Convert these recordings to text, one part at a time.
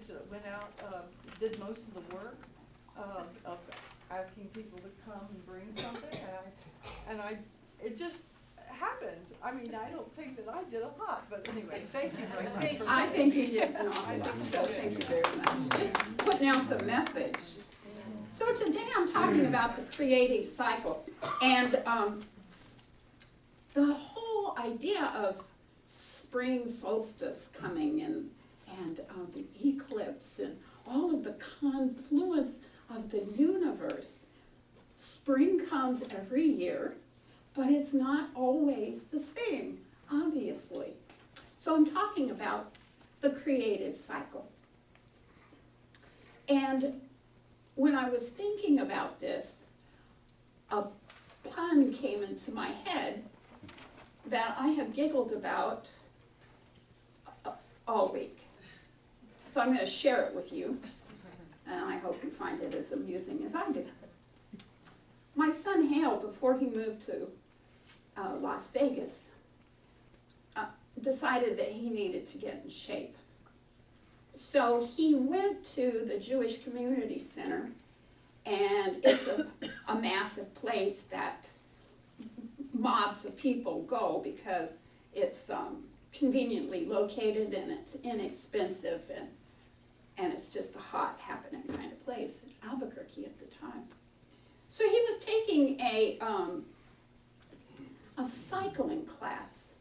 kids went out, did most of the work of asking people to come and bring something, it just happened. I mean, I don't think that I did a lot, but anyway, thank you very much. I think you did an awful lot, so thank you very much. Just putting out the message. So today I'm talking about the creative cycle, and the whole idea of spring solstice coming and the eclipse and all of the confluence of the universe. Spring comes every year, but it's not always the same, obviously. So I'm talking about the creative cycle. And when I was thinking about this, a pun came into my head that I have giggled about all week. So I'm going to share it with you, and I hope you find it as amusing as I do. My son Hale, before he moved to Las Vegas, decided that he needed to get in shape. So he went to the Jewish Community Center, and it's a massive place that mobs of people go because it's conveniently located and it's inexpensive and it's just a hot happening kind of place in Albuquerque at the time. So he was taking a cycling class.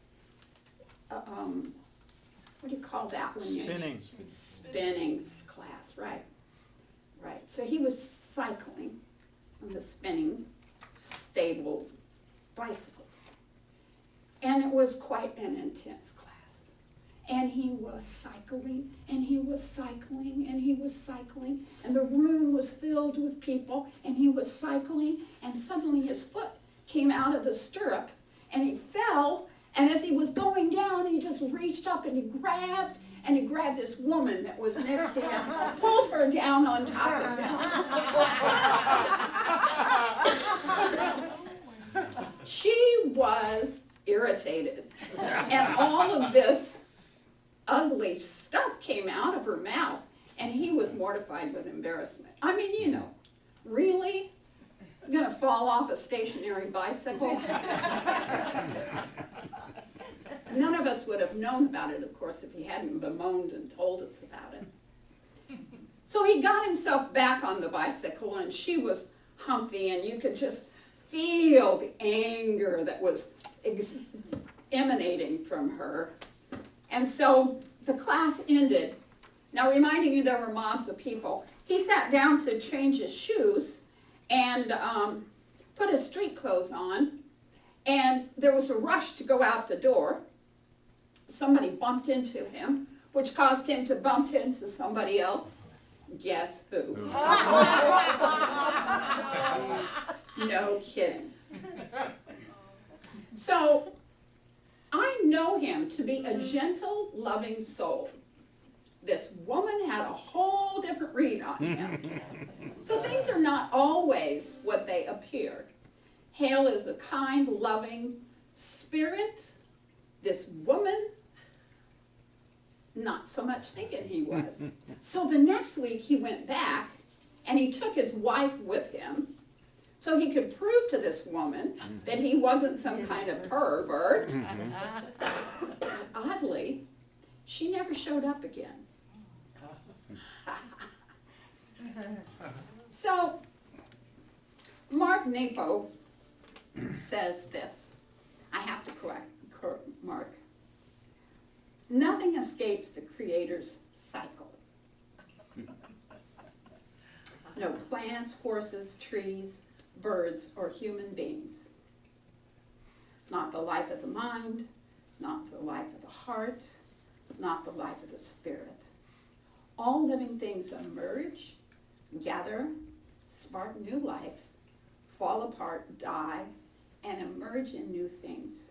What do you call that one? Spinning. Spinning class, right. Right. So he was cycling on the spinning stable bicycles. And it was quite an intense class. And he was cycling, and he was cycling, and he was cycling, and the room was filled with people, and he was cycling, and suddenly his foot came out of the stirrup, and he fell, and as he was going down, he just reached up and he grabbed this woman that was next to him, pulled her down on top of him. She was irritated, and all of this ugly stuff came out of her mouth, and he was mortified with embarrassment. I mean, you know, really? I'm gonna fall off a stationary bicycle? None of us would have known about it, of course, if he hadn't bemoaned and told us about it. So he got himself back on the bicycle, and she was humpy, and you could just feel the anger that was emanating from her. And so the class ended. Now, reminding you there were mobs of people, he sat down to change his shoes and put his street clothes on, and there was a rush to go out the door. Somebody bumped into him, which caused him to bump into somebody else. Guess who? No kidding. So, I know him to be a gentle, loving soul. This woman had a whole different read on him. So things are not always what they appear. Hale is a kind, loving spirit. This woman, not so much thinking he was. So the next week he went back and he took his wife with him so he could prove to this woman that he wasn't some kind of pervert. And oddly, she never showed up again. So, Mark Napo says this. I have to correct Mark. Nothing escapes the Creator's cycle. No plants, horses, trees, birds, or human beings. Not the life of the mind, not the life of the heart, not the life of the spirit. All living things emerge, gather, spark new life, fall apart, die, and emerge in new things.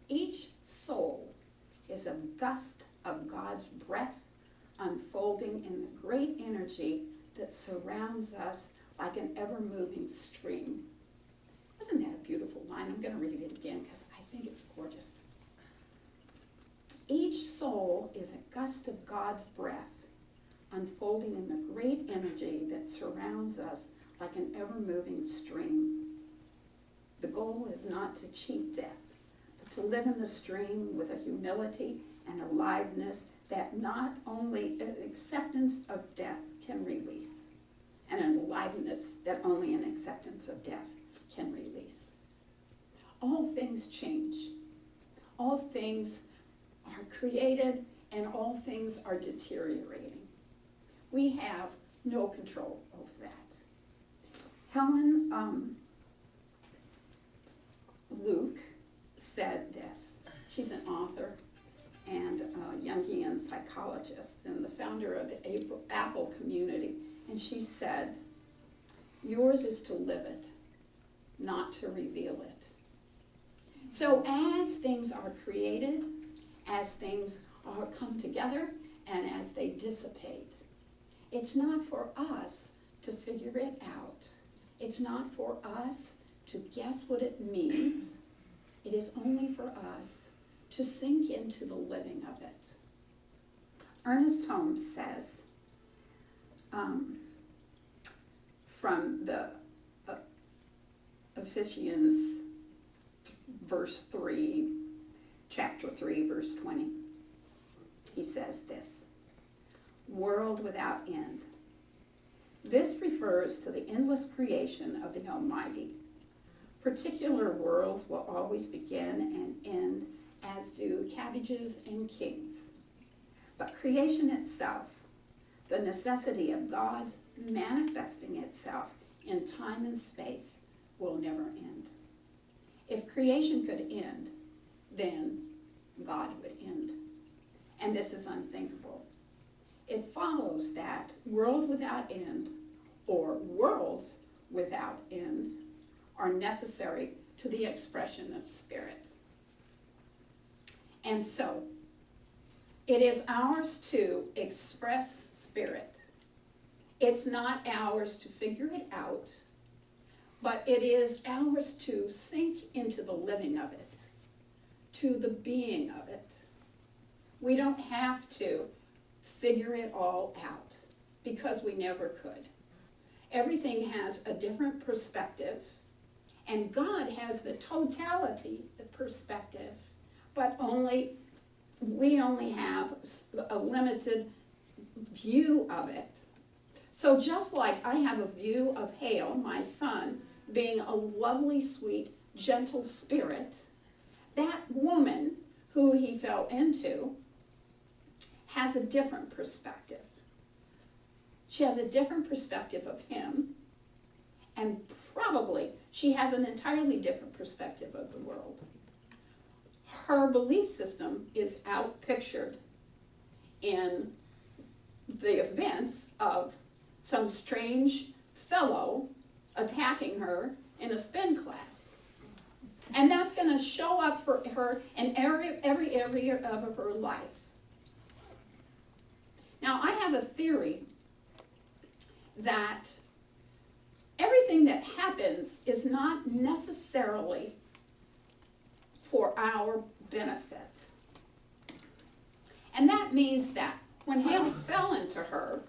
Each soul is a gust of God's breath unfolding in the great energy that surrounds us like an ever-moving stream. Isn't that a beautiful line? I'm going to read it again because I think it's gorgeous. Each soul is a gust of God's breath, unfolding in the great energy that surrounds us like an ever-moving stream. The goal is not to cheat death, but to live in the stream with a humility and aliveness that not only an acceptance of death can release, and an aliveness that only an acceptance of death can release. All things change. All things are created, and all things are deteriorating. We have no control over that. Helen Luke said this. She's an author and a Jungian psychologist and the founder of the Apple community. And she said, yours is to live it, not to reveal it. So as things are created, as things come together, and as they dissipate, it's not for us to figure it out. It's not for us to guess what it means. It is only for us to sink into the living of it. Ernest Holmes says, from the Ephesians verse 3, chapter 3, verse 20, he says this, world without end. This refers to the endless creation of the Almighty. Particular worlds will always begin and end, as do cabbages and kings. But creation itself, the necessity of God's manifesting itself in time and space, will never end. If creation could end, then God would end. And this is unthinkable. It follows that world without end, or worlds without end, are necessary to the expression of spirit. And so, it is ours to express spirit. It's not ours to figure it out, but it is ours to sink into the living of it, to the being of it. We don't have to figure it all out, because we never could. Everything has a different perspective, and God has the totality of perspective, but we only have a limited view of it. So just like I have a view of Hale, my son, being a lovely, sweet, gentle spirit, that woman who he fell into has a different perspective. She has a different perspective of him, and probably she has an entirely different perspective of the world. Her belief system is outpictured in the events of some strange fellow attacking her in a spin class. And that's going to show up for her in every area of her life. Now, I have a theory that everything that happens is not necessarily for our benefit. And that means that when Hale fell into her,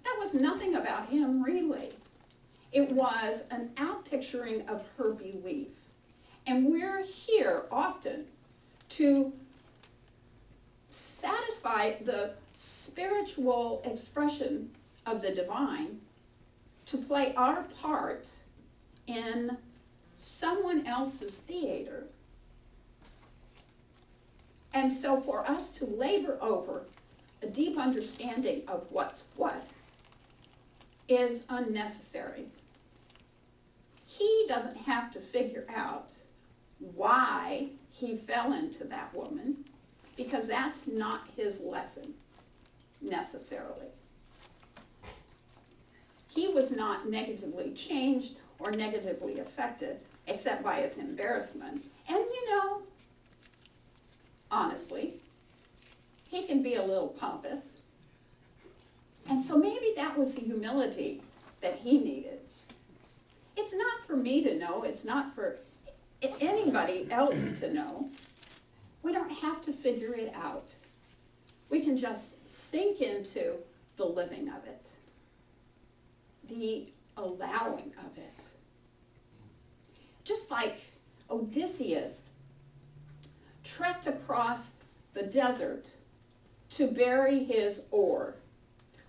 that was nothing about him really. It was an outpicturing of her belief. And we're here often to satisfy the spiritual expression of the divine, to play our part in someone else's theater. And so for us to labor over a deep understanding of what's what is unnecessary. He doesn't have to figure out why he fell into that woman, because that's not his lesson necessarily. He was not negatively changed or negatively affected except by his embarrassment. And honestly, he can be a little pompous. And so maybe that was the humility that he needed. It's not for me to know, it's not for anybody else to know. We don't have to figure it out. we can just sink into the living of it, the allowing of it. Just like Odysseus trekked across the desert to bury his ore,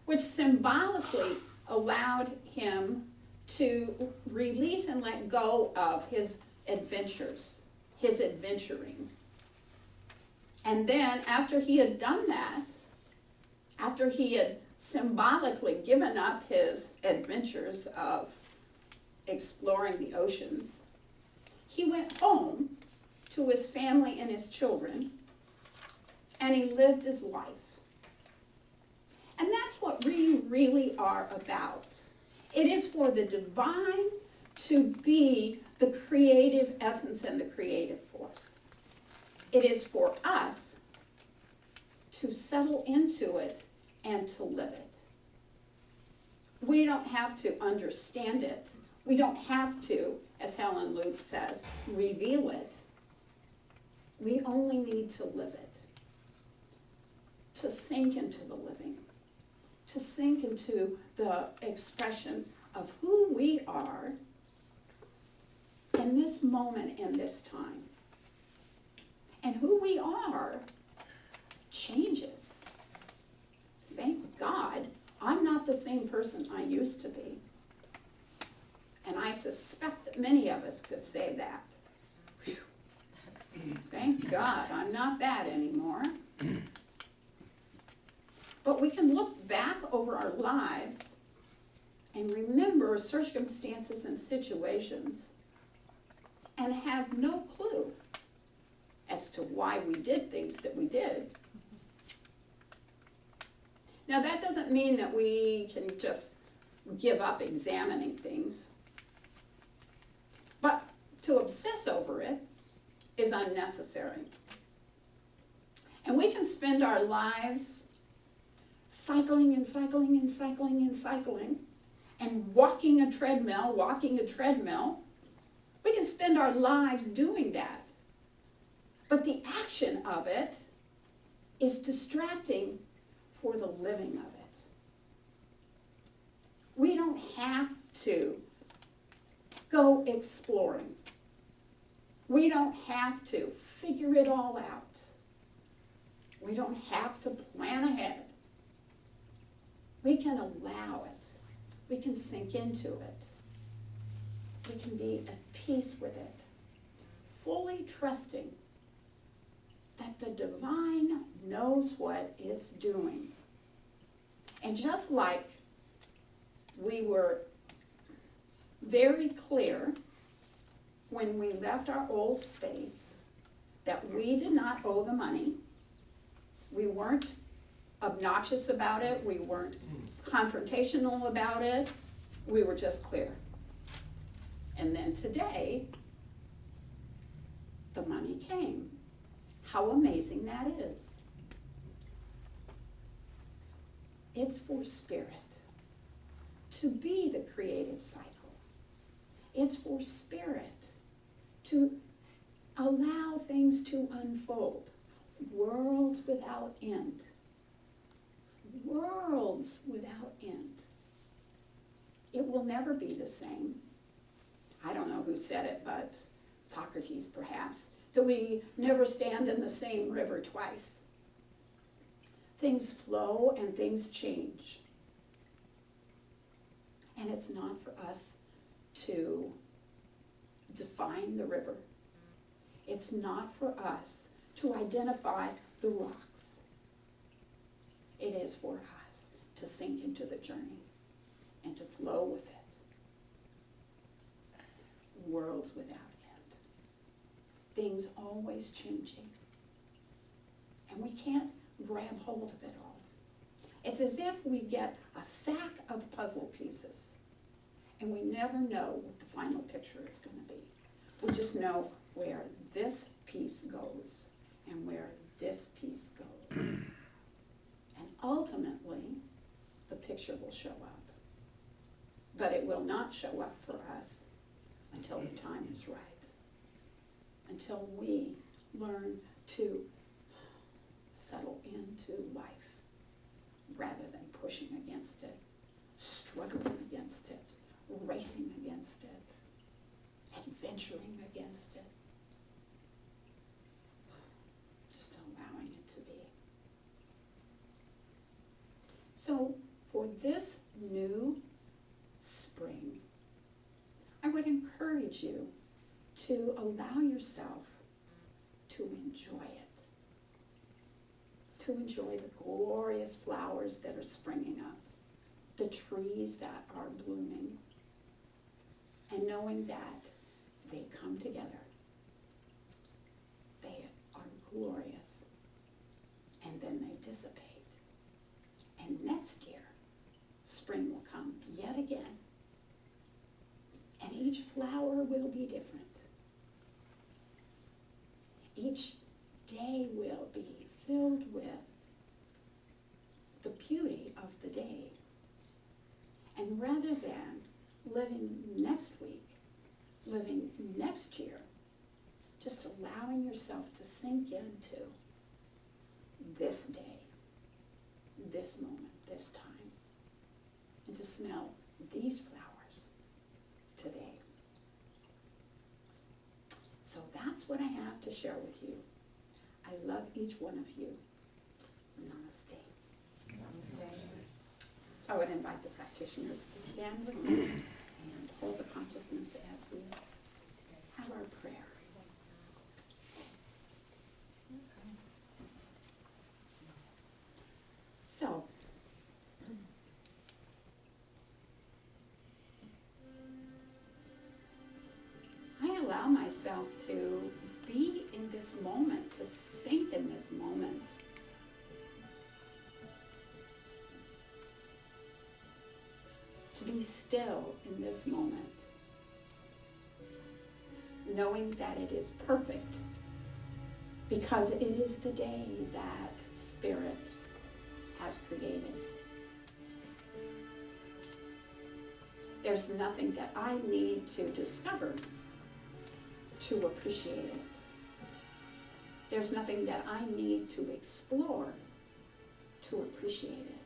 which symbolically allowed him to release and let go of his adventures, his adventuring. And then after he had done that, after he had symbolically given up his adventures of exploring the oceans, he went home to his family and his children, and he lived his life. And that's what we really are about. It is for the divine to be the creative essence and the creative force. It is for us to settle into it and to live it. We don't have to understand it. We don't have to, as Helen Luke says, reveal it. We only need to live it, to sink into the living, to sink into the expression of who we are in this moment, in this time. And who we are changes. Thank God, I'm not the same person I used to be. And I suspect that many of us could say that. Whew. Thank God, I'm not that anymore. But we can look back over our lives and remember circumstances and situations and have no clue as to why we did things that we did. Now that doesn't mean that we can just give up examining things, but to obsess over it is unnecessary. And we can spend our lives cycling and cycling and cycling and cycling and walking a treadmill. We can spend our lives doing that. But the action of it is distracting for the living of it. We don't have to go exploring. We don't have to figure it all out. We don't have to plan ahead. We can allow it. We can sink into it. We can be at peace with it, fully trusting that the divine knows what it's doing. And just like we were very clear when we left our old space that we did not owe the money, we weren't obnoxious about it, we weren't confrontational about it, we were just clear. And then today, the money came. How amazing that is. It's for spirit to be the creative cycle. It's for spirit to allow things to unfold. Worlds without end. Worlds without end. It will never be the same. I don't know who said it, but Socrates perhaps, that we never stand in the same river twice. Things flow and things change. And it's not for us to define the river. It's not for us to identify the rocks. It is for us to sink into the journey and to flow with it. Worlds without end. Things always changing. And we can't grab hold of it all. It's as if we get a sack of puzzle pieces and we never know what the final picture is going to be. We just know where this piece goes and where this piece goes. And ultimately, the picture will show up. But it will not show up for us until the time is right. Until we learn to settle into life rather than pushing against it, struggling against it, racing against it, adventuring against it. Just allowing it to be. So for this new spring, I would encourage you to allow yourself to enjoy it, to enjoy the glorious flowers that are springing up, the trees that are blooming, and knowing that they come together. They are glorious, and then they dissipate. And next year, spring will come yet again, and each flower will be different. Each day will be filled with the beauty of the day. And rather than living next week, living next year, just allowing yourself to sink into this day, this moment, this time, and to smell these flowers today. So that's what I have to share with you. I love each one of you. Namaste. So I would invite the practitioners to stand with me and hold the consciousness as we have our prayer. So, I allow myself to be in this moment, to sink in this moment. To be still in this moment, knowing that it is perfect, because it is the day that Spirit has created. There's nothing that I need to discover to appreciate it. There's nothing that I need to explore to appreciate it.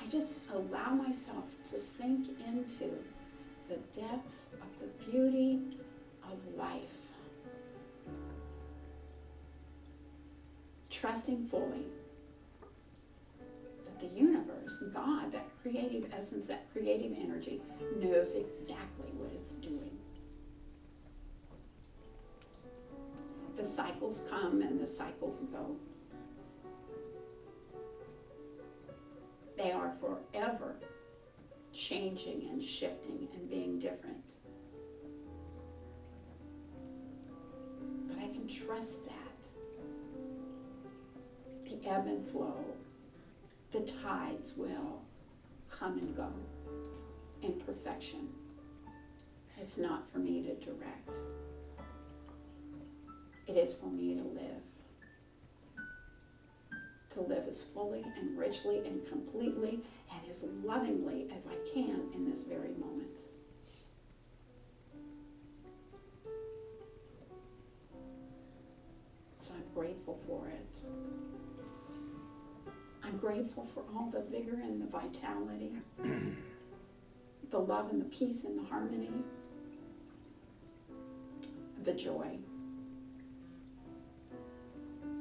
I just allow myself to sink into the depths of the beauty of life, trusting fully that the universe, God, that creative essence, that creative energy, knows exactly what it's doing. The cycles come and the cycles go. They are forever changing and shifting and being different. But I can trust that. The ebb and flow, the tides will come and go in perfection. It's not for me to direct. It is for me to live as fully and richly and completely and as lovingly as I can in this very moment. So I'm grateful for it. I'm grateful for all the vigor and the vitality, the love and the peace and the harmony, the joy,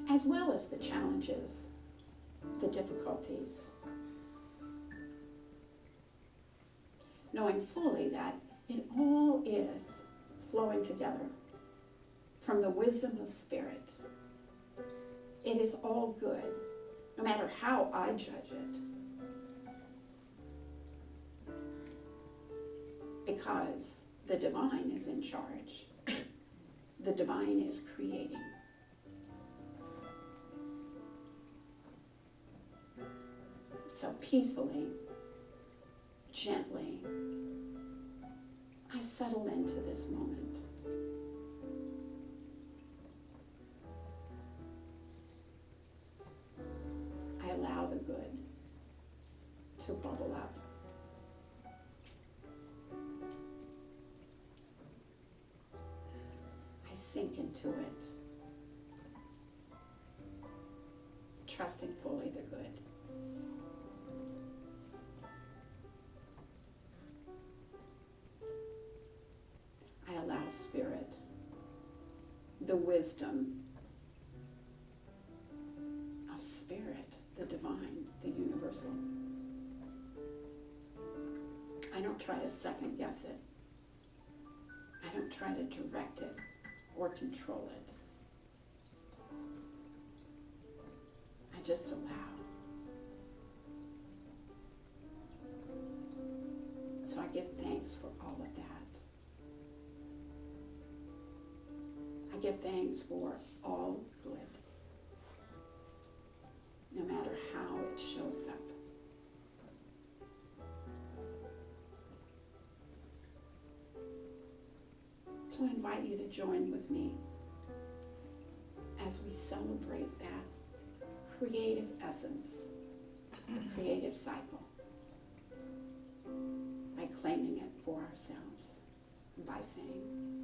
as well as the challenges, the difficulties. Knowing fully that it all is flowing together from the wisdom of Spirit. It is all good, no matter how I judge it. Because the divine is in charge. The divine is creating. So peacefully, gently, I settle into this moment. I allow the good to bubble up. I sink into it. trusting fully the good. I allow Spirit, the wisdom of Spirit, the divine, the universal. I don't try to second guess it. I don't try to direct it or control it. I just allow. So I give thanks for all of that. I give thanks for all good, no matter how it shows up. So I invite you to join with me as we celebrate that creative essence, the creative cycle, by claiming it for ourselves and by saying,